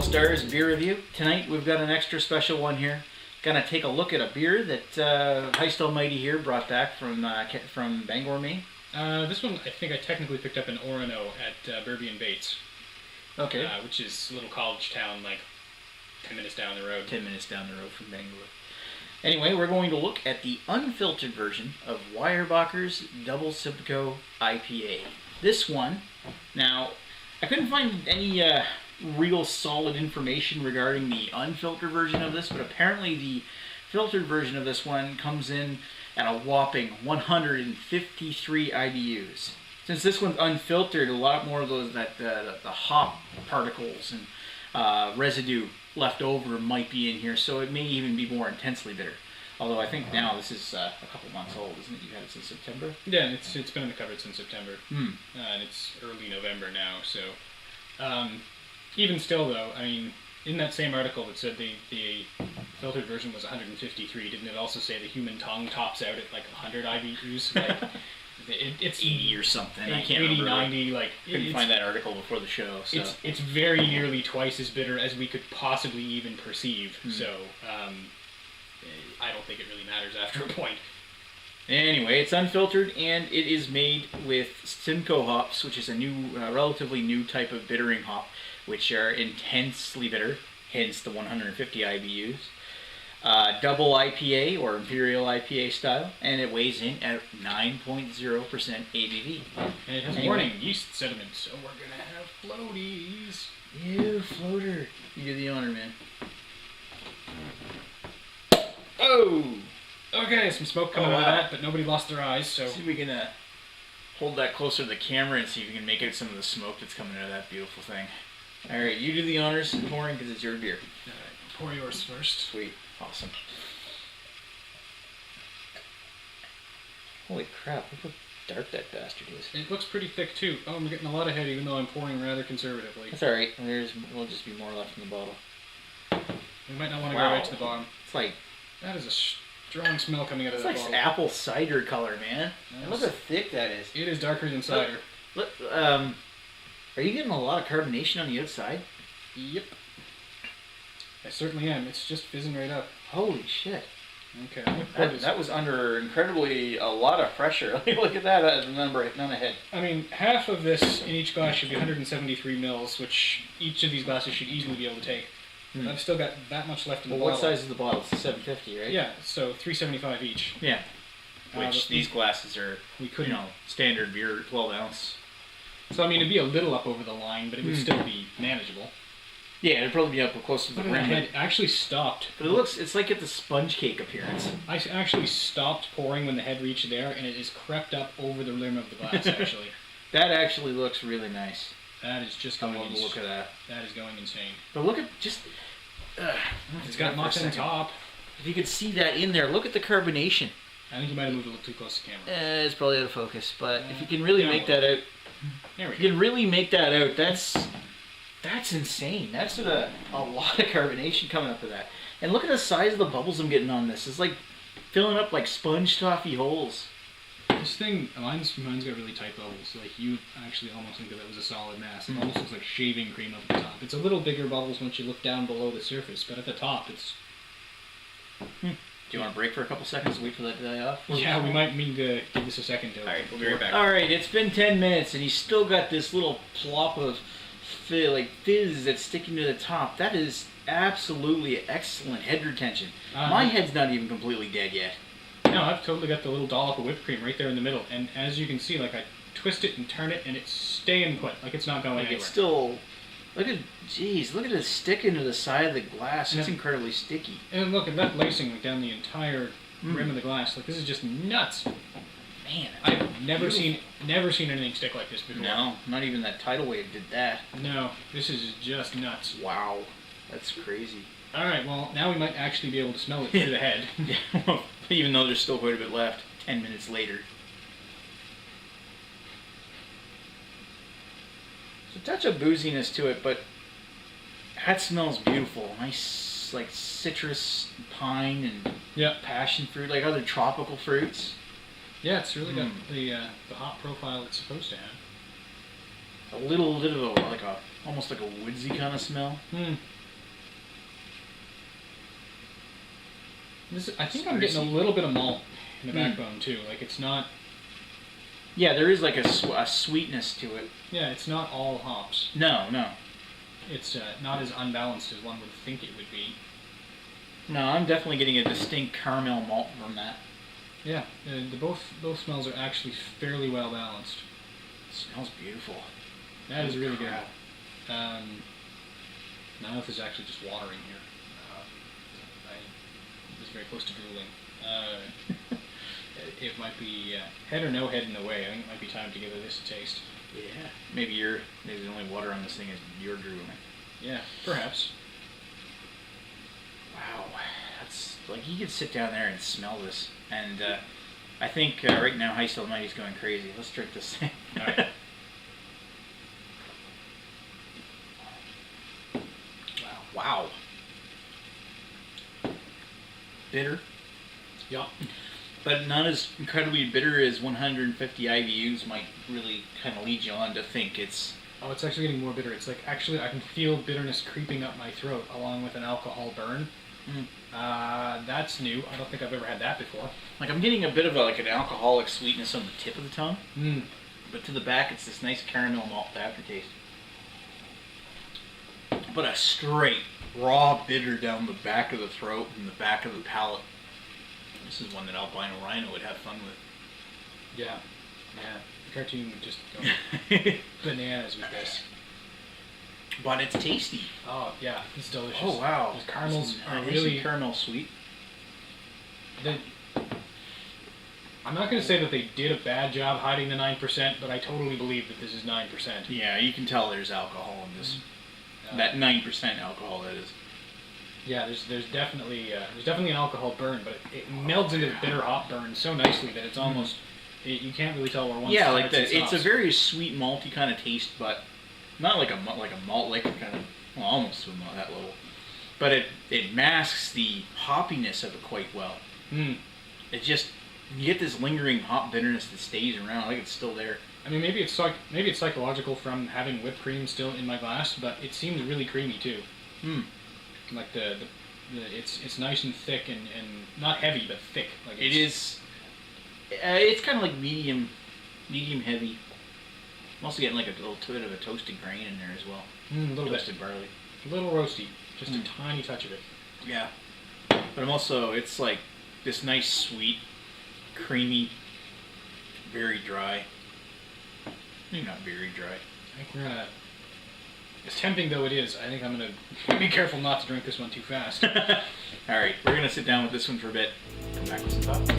Starr's beer review. Tonight we've got an extra special one here. Gonna take a look at a beer that HeistAlmighty here brought back from Bangor, Maine. This one I think I technically picked up in Orono at Burby and Bates. Okay. Which is a little college town, like 10 minutes down the road. 10 minutes down the road from Bangor. Anyway, we're going to look at the unfiltered version of Weyerbacher's Double Simcoe IPA. This one, now, I couldn't find any real solid information regarding the unfiltered version of this, but apparently the filtered version of this one comes in at a whopping 153 IBUs. Since this one's unfiltered, a lot more of those the hop particles and residue left over might be in here, so it may even be more intensely bitter. Although I think now this is a couple months old, isn't it? You've had it since September? Yeah, it's been in the cupboard since September. And it's early November now, so... even still, though, I mean, in that same article that said the filtered version was 153, didn't it also say the human tongue tops out at like 100 IBUs? Like, it's 80 or something. I can't 80, remember. 90, like... Couldn't find that article before the show, so... It's very nearly twice as bitter as we could possibly even perceive, so... I don't think it really matters after a point. Anyway, it's unfiltered, and it is made with Simcoe hops, which is a new, relatively new type of bittering hop, which are intensely bitter, hence the 150 IBUs. Double IPA, or Imperial IPA style, and it weighs in at 9.0% ABV. And it has warning yeast sediment, so we're going to have floaties. Ew, floater. You do the honor, man. Oh! Okay, some smoke coming out of that, but nobody lost their eyes, so... See if we can hold that closer to the camera and see if we can make out some of the smoke that's coming out of that beautiful thing. Alright, you do the honors pouring because it's your beer. Alright, pour yours first. Sweet. Awesome. Holy crap, look how dark that bastard is. It looks pretty thick too. Oh, I'm getting a lot of head even though I'm pouring rather conservatively. That's alright, there'll just be more left in the bottle. We might not want to go right to the bottom. It's like... That is a strong smell coming out of that bottle. It's like apple cider color, man. And look how thick that is. It is darker than cider. Look, are you getting a lot of carbonation on the outside? Yep. I certainly am. It's just fizzing right up. Holy shit. Okay. That was under incredibly a lot of pressure. Look at that number ahead. I mean, half of this in each glass should be 173 mils, which each of these glasses should easily be able to take. I've still got that much left in the bottle. What size is the bottle? It's 750, right? Yeah, so 375 each. Yeah. Which these glasses are, standard beer, 12 ounce. So, I mean, it'd be a little up over the line, but it would still be manageable. Yeah, it'd probably be up close to the rim. It actually stopped. But it's like it's a sponge cake appearance. I actually stopped pouring when the head reached there, and it has crept up over the rim of the glass, actually. That actually looks really nice. That is just going insane. Look at that. That is going insane. But look at just... it's got muffin top. If you could see that in there, look at the carbonation. I think you might have moved a little too close to the camera. It's probably out of focus, but if you can really make that out... There we go. If you can really make that out, that's insane. That's a lot of carbonation coming up to that. And look at the size of the bubbles I'm getting on this. It's like filling up like sponge toffee holes. This thing, mine's got really tight bubbles. Like, you actually almost think that was a solid mass. It almost looks like shaving cream up the top. It's a little bigger bubbles once you look down below the surface, but at the top, it's... Do you want to break for a couple seconds and wait for that to die off? Yeah, we might need to give this a second to... Alright, we'll be right back. Alright, it's been 10 minutes and he's still got this little plop of fizz that's sticking to the top. That is absolutely excellent head retention. My head's not even completely dead yet. No, I've totally got the little dollop of whipped cream right there in the middle, and as you can see, like, I twist it and turn it, and it's staying put, like it's not going anywhere. It's still... Look at it sticking to the side of the glass. It's incredibly sticky. And look, and that lacing like, down the entire rim of the glass. Like, this is just nuts. Man, I've never seen anything stick like this before. No, not even that tidal wave did that. No, this is just nuts. Wow, that's crazy. Alright, well, now we might actually be able to smell it through the head. Yeah, even though there's still quite a bit left, 10 minutes later. There's a touch of booziness to it, but that smells beautiful. Nice, like, citrus, pine, and passion fruit, like other tropical fruits. Yeah, it's really got the hop profile it's supposed to have. A little bit of almost like a woodsy kind of smell. I think I'm getting a little bit of malt in the backbone too. Like it's not. Yeah, there is like a sweetness to it. Yeah, it's not all hops. No. It's not as unbalanced as one would think it would be. No, I'm definitely getting a distinct caramel malt from that. Yeah, both smells are actually fairly well balanced. It smells beautiful. That is really good. My mouth is actually just watering here. I was very close to drooling. It might be head or no head in the way. I think it might be time to give this a taste. Yeah. Maybe the only water on this thing is your drooling. Yeah, perhaps. Wow, that's like you could sit down there and smell this, and I think right now HeistAlmighty's going crazy. Let's drink this thing. All right. Wow. Bitter. Yeah. But not as incredibly bitter as 150 IBUs might really kind of lead you on to think it's... Oh, it's actually getting more bitter. It's like, actually, I can feel bitterness creeping up my throat along with an alcohol burn. That's new. I don't think I've ever had that before. Like, I'm getting a bit of an alcoholic sweetness on the tip of the tongue. But to the back, it's this nice caramel malt aftertaste. But a straight, raw bitter down the back of the throat and the back of the palate. This is one that Albino Rhino would have fun with. Yeah. The cartoon would just go bananas with this. But it's tasty. Oh, yeah. It's delicious. Oh, wow. These caramels are really really... caramel sweet. I'm not going to say that they did a bad job hiding the 9%, but I totally believe that this is 9%. Yeah, you can tell there's alcohol in this. That 9% alcohol, that is. Yeah, there's definitely an alcohol burn, but it melds into the bitter hop burn so nicely that it's almost you can't really tell where one starts like that. and stops. It's a very sweet malty kind of taste, but not like a malt liquor kind of, well, almost to that level. But it masks the hoppiness of it quite well. It just, you get this lingering hop bitterness that stays around, like it's still there. I mean, maybe it's psychological from having whipped cream still in my glass, but it seems really creamy too. Like it's nice and thick and not heavy, but thick. Like it is. It's kind of like medium heavy. I'm also getting like a little bit of a toasted grain in there as well. A little toasted barley. A little roasty, just a tiny touch of it. Yeah. But I'm also, it's like this nice sweet, creamy, very dry. Maybe not very dry. I think we're gonna. As tempting though it is, I think I'm gonna be careful not to drink this one too fast. All right, we're gonna sit down with this one for a bit. Come back with some thoughts.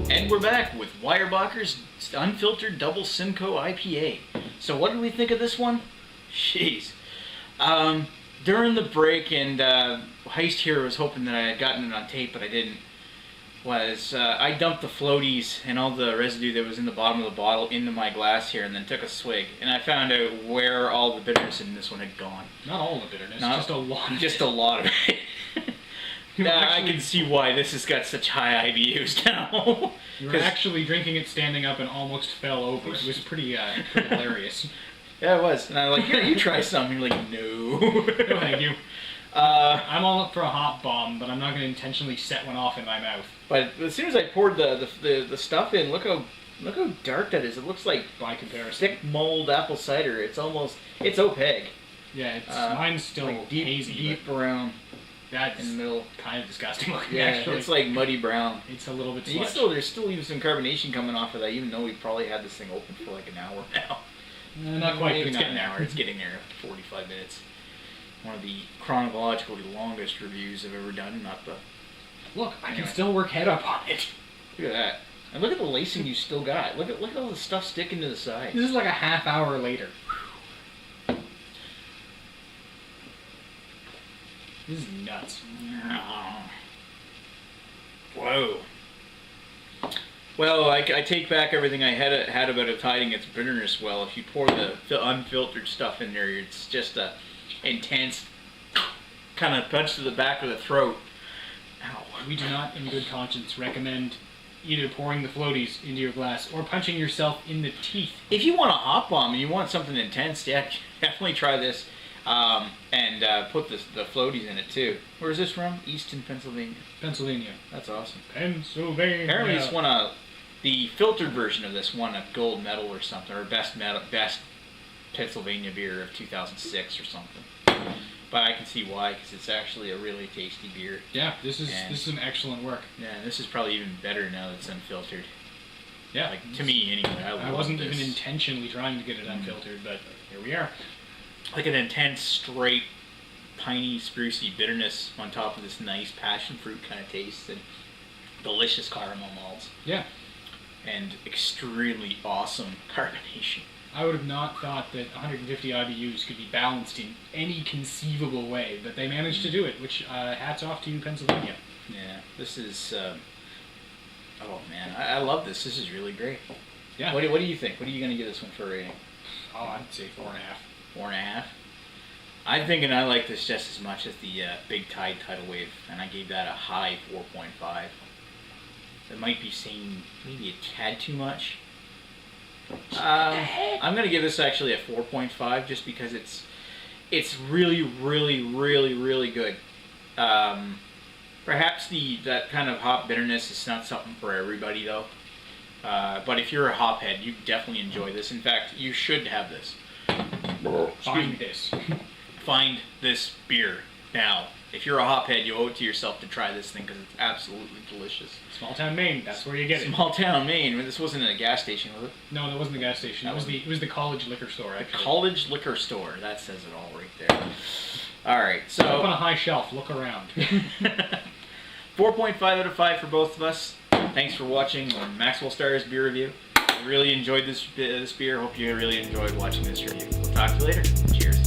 And we're back with Weyerbacher's Unfiltered Double Simcoe IPA. So what did we think of this one? Jeez. During the break, and Heist here was hoping that I had gotten it on tape, but I didn't, I dumped the floaties and all the residue that was in the bottom of the bottle into my glass here and then took a swig. And I found out where all the bitterness in this one had gone. Not all the bitterness, just a lot of Just a lot of it. Now I can see why this has got such high IBUs now. You were actually drinking it standing up and almost fell over. It was pretty hilarious. Yeah, it was. And I'm like, here, you try some. And you're like, no. No, thank you. I'm all up for a hot bomb, but I'm not going to intentionally set one off in my mouth. But as soon as I poured the stuff in, look how dark that is. It looks like, by comparison, thick mulled apple cider. It's opaque. Yeah, mine's still like deep brown. That's in the middle. kind of disgusting looking. Yeah, actually. it's like muddy brown. It's a little bit. There's still even some carbonation coming off of that, even though we probably had this thing open for like an hour now. Not quite. It's getting an hour. It's getting there. 45 minutes. One of the chronologically longest reviews I've ever done. Not the. Look, I can still work head up on it. Look at that. And look at the lacing you still got. Look at all the stuff sticking to the side. This is like a half hour later. This is nuts. Whoa. Well, I take back everything I had about it hiding its bitterness well. If you pour the unfiltered stuff in there, it's just a intense kind of punch to the back of the throat. Ow. We do not, in good conscience, recommend either pouring the floaties into your glass or punching yourself in the teeth. If you want a hop bomb and you want something intense, yeah, definitely try this. And put the floaties in it too. Where is this from? Easton, Pennsylvania. Pennsylvania. That's awesome. Pennsylvania. Apparently, this won the filtered version of this won a gold medal or something, or best Pennsylvania beer of 2006 or something. But I can see why, because it's actually a really tasty beer. Yeah, this is some excellent work. Yeah, this is probably even better now that it's unfiltered. Yeah, like to me anyway. I wasn't even intentionally trying to get it unfiltered, but here we are. Like an intense, straight, piney, sprucey bitterness on top of this nice passion fruit kind of taste and delicious caramel malts. Yeah. And extremely awesome carbonation. I would have not thought that 150 IBUs could be balanced in any conceivable way, but they managed to do it, which hats off to Pennsylvania. Yeah, this is, oh man, I love this. This is really great. Yeah. What do you think? What are you going to give this one for a rating? Oh, I'd say 4.5. 4.5? I'm thinking I like this just as much as the Big Tide Tidal Wave, and I gave that a high 4.5. That might be saying maybe a tad too much. I'm going to give this actually a 4.5 just because it's really, really, really, really good. Perhaps that kind of hop bitterness is not something for everybody though. But if you're a hophead, you definitely enjoy this. In fact, you should have this. Find this beer now. If you're a hophead, you owe it to yourself to try this thing because it's absolutely delicious. Small town Maine, that's where you get it. Small town Maine. This wasn't at a gas station, was it? No, that wasn't the gas station. It was the college liquor store, actually. The college liquor store. That says it all right there. All right, so up on a high shelf. Look around. 4.5 out of 5 for both of us. Thanks for watching on Maxwell Starr's beer review. I really enjoyed this beer. Hope you really enjoyed watching this review. We'll talk to you later. Cheers.